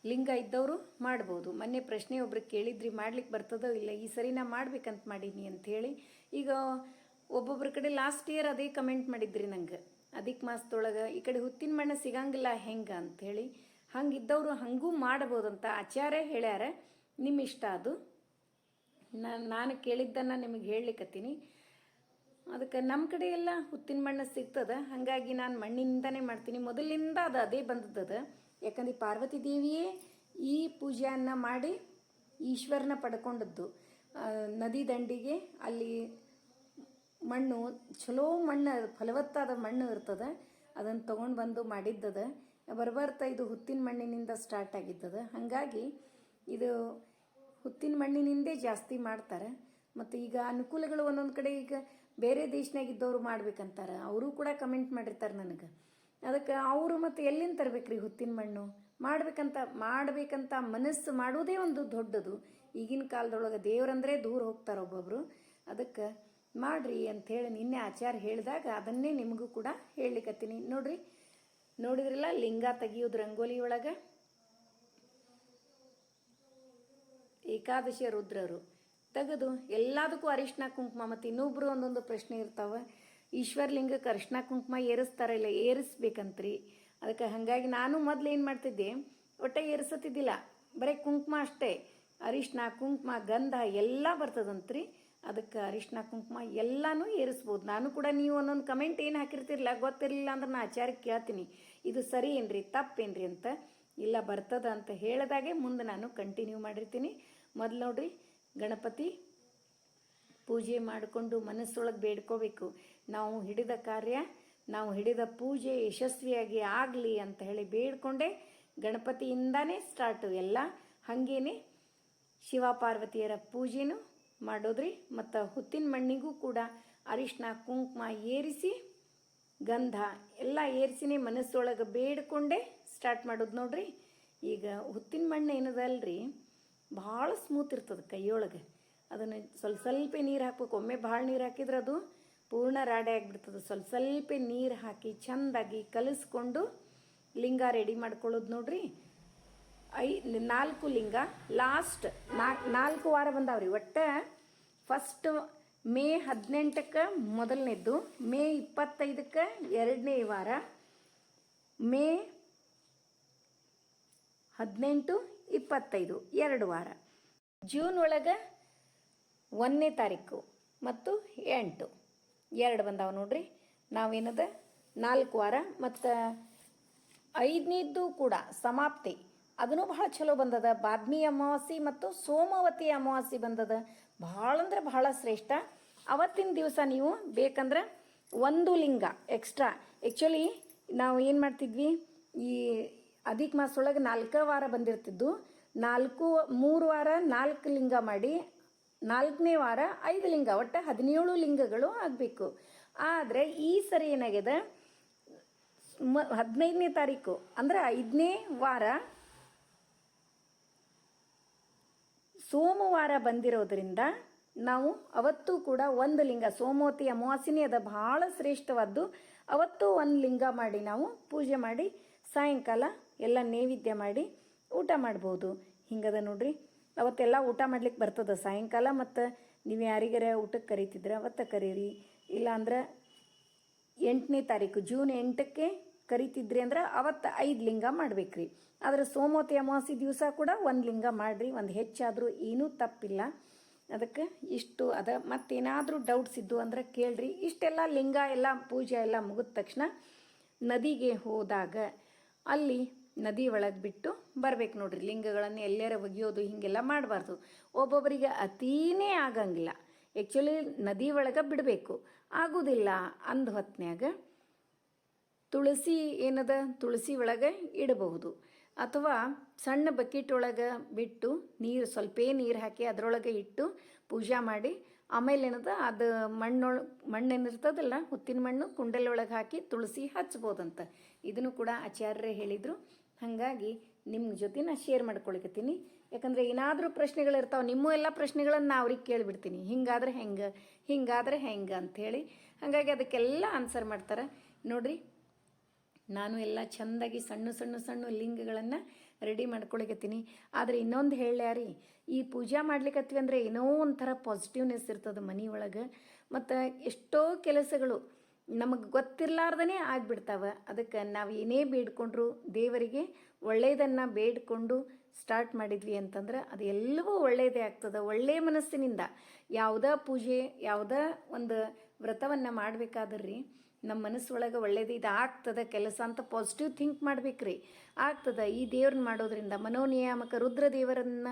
ಲಿಂಗ ಇದ್ದವರು ಮಾಡ್ಬೋದು. ಮೊನ್ನೆ ಪ್ರಶ್ನೆ ಒಬ್ರಿಗೆ ಕೇಳಿದ್ರಿ, ಮಾಡ್ಲಿಕ್ಕೆ ಬರ್ತದೋ ಇಲ್ಲ. ಈ ಸರಿ ನಾ ಮಾಡ್ಬೇಕಂತ ಮಾಡೀನಿ ಅಂಥೇಳಿ. ಈಗ ಒಬ್ಬೊಬ್ರ ಕಡೆ ಲಾಸ್ಟ್ ಇಯರ್ ಅದೇ ಕಮೆಂಟ್ ಮಾಡಿದ್ರಿ ನಂಗೆ, ಅಧಿಕ ಮಾಸದೊಳಗೆ ಈ ಕಡೆ ಹುತ್ತಿನ ಮಣ್ಣು ಸಿಗಂಗಿಲ್ಲ ಹೆಂಗೆ ಅಂಥೇಳಿ. ಹಂಗಿದ್ದವರು ಹಂಗೂ ಮಾಡ್ಬೋದಂತ ಆಚಾರ್ಯ ಹೇಳ್ಯಾರ. ನಿಮ್ಮ ಇಷ್ಟ ಅದು. ನಾನು ಕೇಳಿದ್ದನ್ನು ನಿಮಗೆ ಹೇಳಲಿಕ್ಕತ್ತೀನಿ. ಅದಕ್ಕೆ ನಮ್ಮ ಕಡೆ ಎಲ್ಲ ಹುತ್ತಿನ ಮಣ್ಣು ಸಿಗ್ತದೆ. ಹಾಗಾಗಿ ನಾನು ಮಣ್ಣಿನಿಂದನೇ ಮಾಡ್ತೀನಿ. ಮೊದಲಿನಿಂದ ಅದೇ ಬಂದದ್ದು. ಯಾಕಂದ್ರೆ ಪಾರ್ವತಿ ದೇವಿಯೇ ಈ ಪೂಜೆಯನ್ನು ಮಾಡಿ ಈಶ್ವರನ ಪಡ್ಕೊಂಡದ್ದು. ನದಿ ದಂಡಿಗೆ ಅಲ್ಲಿ ಮಣ್ಣು, ಚಲೋ ಮಣ್ಣು, ಫಲವತ್ತಾದ ಮಣ್ಣು ಇರ್ತದೆ. ಅದನ್ನು ತೊಗೊಂಡು ಬಂದು ಮಾಡಿದ್ದದ. ಬರ್ಬರ್ತಾ ಇದು ಹುತ್ತಿನ ಮಣ್ಣಿನಿಂದ ಸ್ಟಾರ್ಟ್ ಆಗಿದ್ದದ. ಹಾಗಾಗಿ ಇದು ಹುತ್ತಿನ ಮಣ್ಣಿನಿಂದೇ ಜಾಸ್ತಿ ಮಾಡ್ತಾರೆ. ಮತ್ತು ಈಗ ಅನುಕೂಲಗಳು ಒಂದೊಂದು ಕಡೆ, ಈಗ ಬೇರೆ ದೇಶನಾಗಿದ್ದವರು ಮಾಡ್ಬೇಕಂತಾರೆ. ಅವರು ಕೂಡ ಕಮೆಂಟ್ ಮಾಡಿರ್ತಾರೆ ನನಗೆ. ಅದಕ್ಕೆ ಅವರು ಮತ್ತು ಎಲ್ಲಿಂದ ತರಬೇಕ್ರಿ ಹುತ್ತಿನ ಮಣ್ಣು? ಮಾಡಬೇಕಂತ ಮನಸ್ಸು ಮಾಡೋದೇ ಒಂದು ದೊಡ್ಡದು. ಈಗಿನ ಕಾಲದೊಳಗೆ ದೇವರಂದ್ರೆ ದೂರ ಹೋಗ್ತಾರೆ ಒಬ್ಬೊಬ್ರು. ಅದಕ್ಕೆ ಮಾಡ್ರಿ ಅಂಥೇಳಿ ನಿನ್ನೆ ಆಚಾರ್ಯ ಹೇಳಿದಾಗ ಅದನ್ನೇ ನಿಮಗೂ ಕೂಡ ಹೇಳಲಿಕ್ಕತ್ತೀನಿ. ನೋಡಿದ್ರಲ್ಲ ಲಿಂಗ ತೆಗಿಯೋದು ರಂಗೋಲಿ ಒಳಗೆ. ಏಕಾದಶ ರುದ್ರರು ತೆಗೆದು ಎಲ್ಲದಕ್ಕೂ ಅರಿಶಿನ ಕುಂಕುಮ. ಮತ್ತು ಇನ್ನೊಬ್ರು ಒಂದೊಂದು ಪ್ರಶ್ನೆ ಇರ್ತಾವೆ, ಈಶ್ವರ ಲಿಂಗಕ್ಕೆ ಅರಿಶಿನ ಕುಂಕುಮ ಏರಿಸ್ತಾರಲ್ಲ, ಏರಿಸ್ಬೇಕಂತ್ರಿ. ಅದಕ್ಕೆ ಹಾಗಾಗಿ ನಾನು ಮೊದಲು ಏನು ಮಾಡ್ತಿದ್ದೆ, ಒಟ್ಟೆ ಏರಿಸತ್ತಿದ್ದಿಲ್ಲ, ಬರೀ ಕುಂಕುಮ ಅಷ್ಟೇ. ಅರಿಶಿನ, ಕುಂಕುಮ, ಗಂಧ ಎಲ್ಲ ಬರ್ತದಂತ್ರಿ. ಅದಕ್ಕೆ ಅರಿಶಿನ ಕುಂಕುಮ ಎಲ್ಲನೂ ಏರಿಸ್ಬೋದು. ನಾನು ಕೂಡ ನೀವು ಒಂದೊಂದು ಕಮೆಂಟ್ ಏನು ಹಾಕಿರ್ತಿರಲ್ಲ, ಗೊತ್ತಿರಲಿಲ್ಲ ಅಂದ್ರೆ ನಾನು ಆಚಾರ್ಯಕ್ಕೆ ಕೇಳ್ತೀನಿ, ಇದು ಸರಿ ಏನ್ರಿ ತಪ್ಪೇನ್ರಿ ಅಂತ. ಇಲ್ಲ ಬರ್ತದ ಅಂತ ಹೇಳಿದಾಗೆ ಮುಂದೆ ನಾನು ಕಂಟಿನ್ಯೂ ಮಾಡಿರ್ತೀನಿ. ಮೊದಲು ನೋಡ್ರಿ, ಗಣಪತಿ ಪೂಜೆ ಮಾಡಿಕೊಂಡು ಮನಸ್ಸೊಳಗೆ ಬೇಡ್ಕೋಬೇಕು. ನಾವು ಹಿಡಿದ ಕಾರ್ಯ, ನಾವು ಹಿಡಿದ ಪೂಜೆ ಯಶಸ್ವಿಯಾಗಿ ಆಗಲಿ ಅಂತ ಹೇಳಿ ಬೇಡ್ಕೊಂಡೆ ಗಣಪತಿಯಿಂದಾನೇ ಸ್ಟಾರ್ಟು ಎಲ್ಲ. ಹಾಗೇನೆ ಶಿವ ಪಾರ್ವತಿಯರ ಪೂಜೆನೂ ಮಾಡೋದ್ರಿ. ಮತ್ತು ಹುತ್ತಿನ ಮಣ್ಣಿಗೂ ಕೂಡ ಅರಿಶಿನ ಕುಂಕುಮ ಏರಿಸಿ, ಗಂಧ ಎಲ್ಲ ಏರಿಸಿನೇ ಮನಸ್ಸೊಳಗೆ ಬೇಡ್ಕೊಂಡೆ ಸ್ಟಾರ್ಟ್ ಮಾಡೋದು ನೋಡ್ರಿ. ಈಗ ಹುತ್ತಿನ ಮಣ್ಣು ಏನದಲ್ರಿ, ಭಾಳ ಸ್ಮೂತ್ ಇರ್ತದೆ ಕೈಯೊಳಗೆ. ಅದನ್ನು ಸ್ವಲ್ಪ ನೀರು ಹಾಕ್ಬೇಕು. ಒಮ್ಮೆ ಭಾಳ ನೀರು ಹಾಕಿದ್ರೆ ಅದು ಪೂರ್ಣ ರಾಡೆ ಆಗಿಬಿಡ್ತದೆ. ಸ್ವಲ್ಪ ನೀರು ಹಾಕಿ ಚೆಂದಾಗಿ ಕಲಿಸ್ಕೊಂಡು ಲಿಂಗ ರೆಡಿ ಮಾಡ್ಕೊಳ್ಳೋದು ನೋಡ್ರಿ. 4 ಲಿಂಗ ಲಾಸ್ಟ್ 4 ವಾರ ಬಂದಾವ್ರಿ. ಒಟ್ಟು ಫಸ್ಟ್ ಮೇ 18ಕ್ಕೆ ಮೊದಲನೇದ್ದು, ಮೇ 25ಕ್ಕೆ 2ನೇ ವಾರ, ಮೇ 18, 25 2 ವಾರ, ಜೂನ್ ಒಳಗೆ 1ನೇ ತಾರೀಕು ಮತ್ತು 8 2 ಬಂದಾವೆ ನೋಡ್ರಿ. ನಾವೇನದ 4 ವಾರ ಮತ್ತು 5ನೇದ್ದು ಕೂಡ ಸಮಾಪ್ತಿ ಅದನ್ನು ಭಾಳ ಚಲೋ ಬಂದದ. ಬಾದ್ಮಿ ಅಮಾವಾಸ್ಯೆ ಮತ್ತು ಸೋಮವತಿ ಅಮಾವಾಸ್ಯೆ ಬಂದದ. ಭಾಳ ಅಂದ್ರೆ ಭಾಳ ಶ್ರೇಷ್ಠ. ಅವತ್ತಿನ ದಿವಸ ನೀವು ಬೇಕಂದ್ರೆ ಒಂದು ಲಿಂಗ ಎಕ್ಸ್ಟ್ರಾ. ಆ್ಯಕ್ಚುಲಿ ನಾವು ಏನು ಮಾಡ್ತಿದ್ವಿ, ಈ ಅಧಿಕ ಮಾಸದೊಳಗೆ 4 ವಾರ ಬಂದಿರ್ತಿದ್ದು, 3 ವಾರ 4 ಲಿಂಗ ಮಾಡಿ 4ನೇ ವಾರ 5 ಲಿಂಗ, ಒಟ್ಟು 17 ಲಿಂಗಗಳು ಆಗಬೇಕು. ಆದರೆ ಈ ಸರಿ ಏನಾಗಿದೆ, 15ನೇ ತಾರೀಕು ಅಂದ್ರೆ 5ನೇ ವಾರ ಸೋಮವಾರ ಬಂದಿರೋದ್ರಿಂದ ನಾವು ಅವತ್ತು ಕೂಡ ಒಂದು ಲಿಂಗ, ಸೋಮವತಿ ಅಮಾವಾಸ್ಯೆನೇ ಅದ, ಭಾಳ ಶ್ರೇಷ್ಠವಾದ್ದು. ಅವತ್ತು ಒಂದು ಲಿಂಗ ಮಾಡಿ ನಾವು ಪೂಜೆ ಮಾಡಿ ಸಾಯಂಕಾಲ ಎಲ್ಲ ನೈವೇದ್ಯ ಮಾಡಿ ಊಟ ಮಾಡ್ಬೋದು. ಹಿಂಗದ ನೋಡ್ರಿ. ಅವತ್ತೆಲ್ಲ ಊಟ ಮಾಡ್ಲಿಕ್ಕೆ ಬರ್ತದೆ ಸಾಯಂಕಾಲ. ಮತ್ತು ನೀವು ಯಾರಿಗಾರ ಊಟಕ್ಕೆ ಕರಿತಿದ್ರೆ ಅವತ್ತು ಕರೀರಿ. ಇಲ್ಲಾಂದ್ರೆ 8ನೇ ತಾರೀಕು ಜೂನ್ 8ಕ್ಕೆ ಕರಿತಿದ್ರಿ ಅಂದ್ರೆ ಅವತ್ತು 5 ಲಿಂಗ ಮಾಡ್ಬೇಕ್ರಿ. ಆದರೆ ಸೋಮವತಿ ಅಮಾವಾಸ್ಯೆ ದಿವಸ ಕೂಡ ಒಂದು ಲಿಂಗ ಮಾಡಿರಿ, ಒಂದು ಹೆಚ್ಚಾದರೂ ಏನೂ ತಪ್ಪಿಲ್ಲ. ಅದಕ್ಕೆ ಇಷ್ಟು ಅದ. ಮತ್ತೇನಾದರೂ ಡೌಟ್ಸ್ ಇದ್ದು ಅಂದ್ರೆ ಕೇಳ್ರಿ. ಇಷ್ಟೆಲ್ಲ ಲಿಂಗ ಎಲ್ಲ ಪೂಜೆ ಎಲ್ಲ ಮುಗಿದ ತಕ್ಷಣ ನದಿಗೆ ಹೋದಾಗ ಅಲ್ಲಿ ನದಿ ಒಳಗೆ ಬಿಟ್ಟು ಬರ್ಬೇಕು ನೋಡ್ರಿ. ಲಿಂಗಗಳನ್ನು ಎಲ್ಲರ ಒಗೆಯೋದು ಹಿಂಗೆಲ್ಲ ಮಾಡಬಾರ್ದು. ಒಬ್ಬೊಬ್ಬರಿಗೆ ಅತೀನೇ ಆಗಂಗಿಲ್ಲ. ಆ್ಯಕ್ಚುಲಿ ನದಿ ಒಳಗೆ ಬಿಡಬೇಕು, ಆಗೋದಿಲ್ಲ ಅಂದ ಹೊತ್ನ್ಯಾಗ ತುಳಸಿ ಏನದ, ತುಳಸಿ ಒಳಗೆ ಇಡಬಹುದು. ಅಥವಾ ಸಣ್ಣ ಬಕೆಟ್ ಒಳಗೆ ಬಿಟ್ಟು ಸ್ವಲ್ಪ ನೀರು ಹಾಕಿ ಅದರೊಳಗೆ ಇಟ್ಟು ಪೂಜೆ ಮಾಡಿ ಆಮೇಲೆ ಏನದ ಅದು ಮಣ್ಣೇನಿರ್ತದಲ್ಲ, ಹುತ್ತಿನ ಮಣ್ಣು ಕುಂಡಲೊಳಗೆ ಹಾಕಿ ತುಳಸಿ ಹಚ್ಬೋದಂತ. ಇದನ್ನು ಕೂಡ ಆಚಾರ್ಯರೇ ಹೇಳಿದರು. ಹಾಗಾಗಿ ನಿಮ್ಮ ಜೊತೆ ನಾ ಶೇರ್ ಮಾಡ್ಕೊಳಿಕತ್ತೀನಿ. ಯಾಕಂದರೆ ಏನಾದರೂ ಪ್ರಶ್ನೆಗಳಿರ್ತಾವೆ, ನಿಮ್ಮ ಎಲ್ಲ ಪ್ರಶ್ನೆಗಳನ್ನು ನಾ ಅವ್ರಿಗೆ ಕೇಳಿಬಿಡ್ತೀನಿ. ಹಿಂಗಾದ್ರೆ ಹೆಂಗೆ ಅಂಥೇಳಿ. ಹಾಗಾಗಿ ಅದಕ್ಕೆಲ್ಲ ಆನ್ಸರ್ ಮಾಡ್ತಾರೆ ನೋಡ್ರಿ. ನಾನು ಎಲ್ಲ ಚೆಂದಾಗಿ ಸಣ್ಣ ಲಿಂಗಗಳನ್ನು ರೆಡಿ ಮಾಡ್ಕೊಳಿಕತ್ತೀನಿ. ಆದರೆ ಇನ್ನೊಂದು ಹೇಳ್ಯಾರಿ, ಈ ಪೂಜೆ ಮಾಡ್ಲಿಕ್ಕತ್ವಿ ಅಂದರೆ ಏನೋ ಒಂಥರ ಪಾಸಿಟಿವ್ನೆಸ್ ಇರ್ತದೆ ಮನೆ ಒಳಗೆ. ಮತ್ತು ಎಷ್ಟೋ ಕೆಲಸಗಳು ನಮಗೆ ಗೊತ್ತಿರಲಾರ್ದೇ ಆಗಿಬಿಡ್ತಾವೆ. ಅದಕ್ಕೆ ನಾವು ಏನೇ ಬೇಡ್ಕೊಂಡ್ರು ದೇವರಿಗೆ ಒಳ್ಳೆಯದನ್ನು ಬೇಡ್ಕೊಂಡು ಸ್ಟಾರ್ಟ್ ಮಾಡಿದ್ವಿ ಅಂತಂದ್ರೆ ಅದು ಎಲ್ಲವೂ ಒಳ್ಳೆಯದೇ ಆಗ್ತದೆ. ಒಳ್ಳೆಯ ಮನಸ್ಸಿನಿಂದ ಯಾವುದೇ ಪೂಜೆ, ಯಾವುದೇ ಒಂದು ವ್ರತವನ್ನು ಮಾಡಬೇಕಾದ್ರಿ ನಮ್ಮ ಮನಸ್ಸೊಳಗೆ ಒಳ್ಳೇದು ಇದು ಆಗ್ತದೆ ಕೆಲಸ ಅಂತ ಪಾಸಿಟಿವ್ ಥಿಂಕ್ ಮಾಡ್ಬೇಕ್ರಿ. ಆಗ್ತದೆ. ಈ ದೇವ್ರನ್ನ ಮಾಡೋದ್ರಿಂದ ಮನೋನಿಯಾಮಕ ರುದ್ರ ದೇವರನ್ನು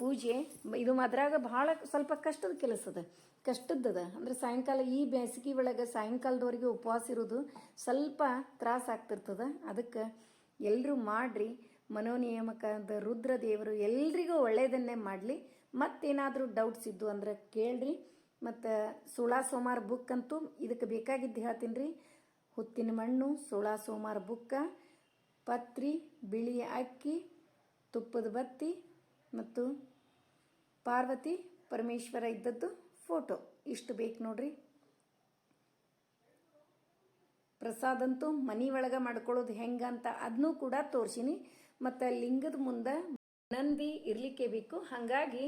ಪೂಜೆ ಇದು ಅದ್ರಾಗ ಭಾಳ ಸ್ವಲ್ಪ ಕಷ್ಟದ ಕೆಲಸ ಅದ, ಕಷ್ಟದ್ದದ. ಅಂದ್ರೆ ಸಾಯಂಕಾಲ ಈ ಬೇಸಿಗೆ ಒಳಗೆ ಸಾಯಂಕಾಲದವರೆಗೆ ಉಪವಾಸ ಇರೋದು ಸ್ವಲ್ಪ ತ್ರಾಸ ಆಗ್ತಿರ್ತದೆ. ಅದಕ್ಕೆ ಎಲ್ಲರೂ ಮಾಡ್ರಿ. ಮನೋನಿಯಾಮಕದ ರುದ್ರ ದೇವರು ಎಲ್ರಿಗೂ ಒಳ್ಳೆಯದನ್ನೇ ಮಾಡಲಿ. ಮತ್ತೇನಾದರೂ ಡೌಟ್ಸ್ ಇದ್ದು ಅಂದ್ರೆ ಕೇಳ್ರಿ. ಮತ್ತು ಸೋಮವಾರ ಬುಕ್ ಅಂತೂ ಇದಕ್ಕೆ ಬೇಕಾಗಿದ್ದು ಹೇಳ್ತೀನಿ ರೀ. ಹುತ್ತಿನ ಮಣ್ಣು, ಸೋಮವಾರ ಬುಕ್ಕ, ಪತ್ರಿ, ಬಿಳಿ ಅಕ್ಕಿ, ತುಪ್ಪದ ಬತ್ತಿ ಮತ್ತು ಪಾರ್ವತಿ ಪರಮೇಶ್ವರ ಇದ್ದದ್ದು ಫೋಟೋ ಇಷ್ಟು ಬೇಕು ನೋಡ್ರಿ. ಪ್ರಸಾದ ಅಂತೂ ಮನೆ ಒಳಗೆ ಮಾಡ್ಕೊಳ್ಳೋದು ಹೆಂಗಂತ ಅದನ್ನೂ ಕೂಡ ತೋರಿಸಿನಿ. ಮತ್ತು ಲಿಂಗದ ಮುಂದೆ ನಂದಿ ಇರಲಿಕ್ಕೆ ಬೇಕು. ಹಾಗಾಗಿ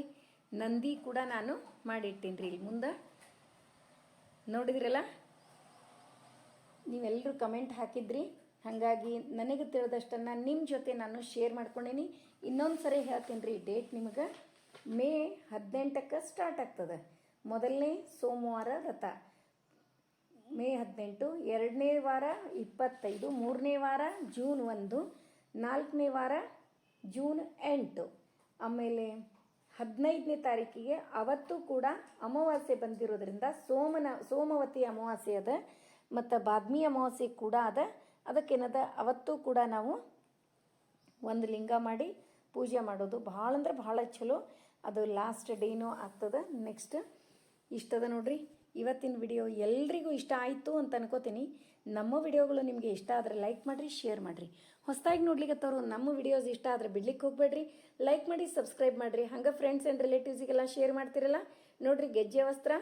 ನಂದಿ ಕೂಡ ನಾನು ಮಾಡಿಟ್ಟೀನಿ ರೀ ಇಲ್ಲಿ ಮುಂದೆ. ನೋಡಿದ್ರಲ್ಲ, ನೀವೆಲ್ಲರೂ ಕಮೆಂಟ್ ಹಾಕಿದ್ರಿ. ಹಾಗಾಗಿ ನನಗೆ ತಿಳಿದಷ್ಟನ್ನು ನಿಮ್ಮ ಜೊತೆ ನಾನು ಶೇರ್ ಮಾಡ್ಕೊಂಡೀನಿ. ಇನ್ನೊಂದು ಸರಿ ಹೇಳ್ತೀನಿ ರೀ, ಡೇಟ್ ನಿಮಗೆ ಮೇ 18ಕ್ಕೆ ಸ್ಟಾರ್ಟ್ ಆಗ್ತದೆ. ಮೊದಲನೇ ಸೋಮವಾರ ವ್ರತ ಮೇ 18, 2ನೇ ವಾರ 25, 3ನೇ ವಾರ ಜೂನ್ 1, 4ನೇ ವಾರ ಜೂನ್ 8, ಆಮೇಲೆ 15ನೇ ತಾರೀಕಿಗೆ ಅವತ್ತು ಕೂಡ ಅಮಾವಾಸ್ಯೆ ಬಂದಿರೋದ್ರಿಂದ ಸೋಮವತಿ ಅಮಾವಾಸ್ಯೆ ಅದ. ಮತ್ತು ಬಾದ್ಮಿ ಅಮಾವಾಸ್ಯೆ ಕೂಡ ಅದ. ಅದಕ್ಕೇನದ ಅವತ್ತು ಕೂಡ ನಾವು ಒಂದು ಲಿಂಗ ಮಾಡಿ ಪೂಜೆ ಮಾಡೋದು ಭಾಳ ಅಂದ್ರೆ ಭಾಳ ಚಲೋ. ಅದು ಲಾಸ್ಟ್ ಡೇನೂ ಆಗ್ತದೆ. ನೆಕ್ಸ್ಟ್ ಇಷ್ಟದ ನೋಡ್ರಿ. ಇವತ್ತಿನ ವಿಡಿಯೋ ಎಲ್ರಿಗೂ ಇಷ್ಟ ಆಯಿತು ಅಂತ ಅನ್ಕೋತೀನಿ. ನಮ್ಮ ವಿಡಿಯೋಗಳು ನಿಮಗೆ ಇಷ್ಟ ಆದರೆ ಲೈಕ್ ಮಾಡಿರಿ, ಶೇರ್ ಮಾಡಿರಿ. ಹೊಸದಾಗಿ ನೋಡ್ಲಿಕ್ಕತ್ತವರು ನಮ್ಮ ವಿಡಿಯೋಸ್ ಇಷ್ಟ ಆದರೆ ಬಿಡ್ಲಿಕ್ಕೆ ಹೋಗ್ಬೇಡ್ರಿ. ಲೈಕ್ ಮಾಡಿ, ಸಬ್ಸ್ಕ್ರೈಬ್ ಮಾಡಿರಿ. ಹಂಗೆ ಫ್ರೆಂಡ್ಸ್ ಆ್ಯಂಡ್ ರಿಲೇಟಿವ್ಸಿಗೆಲ್ಲ ಶೇರ್ ಮಾಡ್ತಿರಲ್ಲ ನೋಡ್ರಿ. ಗೆಜ್ಜೆ ವಸ್ತ್ರ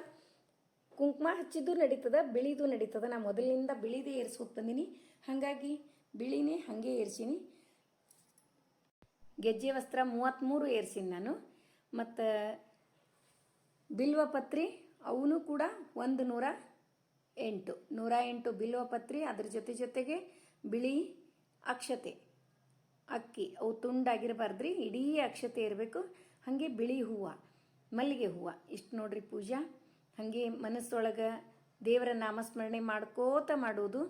ಕುಂಕುಮ ಹಚ್ಚಿದ್ದು ನಡೀತದೆ, ಬಿಳಿದು ನಡೀತದೆ. ನಾ ಮೊದಲಿನಿಂದ ಬಿಳಿದೇ ಏರ್ಸ್ಕೊತ ಬಂದೀನಿ. ಹಾಗಾಗಿ ಬಿಳಿನೇ ಹಾಗೆ ಏರ್ಸೀನಿ. ಗೆಜ್ಜೆ ವಸ್ತ್ರ 33 ಏರ್ಸೀನಿ ನಾನು. ಮತ್ತು ಬಿಲ್ವಪತ್ರಿ ಅವನು ಕೂಡ 108 ಬಿಲ್ವಪತ್ರಿ. ಅದ್ರ ಜೊತೆಗೆ ಬಿಳಿ ಅಕ್ಷತೆ ಅಕ್ಕಿ, ಅವು ತುಂಡಾಗಿರಬಾರ್ದ್ರಿ, ಇಡೀ ಅಕ್ಷತೆ ಇರಬೇಕು. ಹಾಗೆ ಬಿಳಿ ಹೂವು ಮಲ್ಲಿಗೆ ಹೂವು ಇಷ್ಟು ನೋಡ್ರಿ ಪೂಜಾ. ಹಾಗೆ ಮನಸ್ಸೊಳಗೆ ದೇವರ ನಾಮಸ್ಮರಣೆ ಮಾಡ್ಕೋತ ಮಾಡೋದು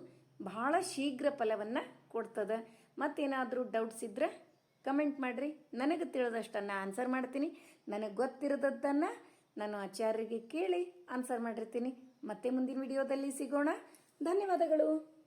ಬಹಳ ಶೀಘ್ರ ಫಲವನ್ನು ಕೊಡ್ತದೆ. ಮತ್ತೇನಾದರೂ ಡೌಟ್ಸ್ ಇದ್ರೆ ಕಮೆಂಟ್ ಮಾಡಿರಿ, ನನಗೆ ತಿಳಿದಷ್ಟನ್ನು ಆನ್ಸರ್ ಮಾಡ್ತೀನಿ. ನನಗೆ ಗೊತ್ತಿರೋದನ್ನು ನಾನು ಆಚಾರ್ಯರಿಗೆ ಕೇಳಿ ಆನ್ಸರ್ ಮಾಡಿರ್ತೀನಿ. ಮತ್ತೆ ಮುಂದಿನ ವಿಡಿಯೋದಲ್ಲಿ ಸಿಗೋಣ. ಧನ್ಯವಾದಗಳು.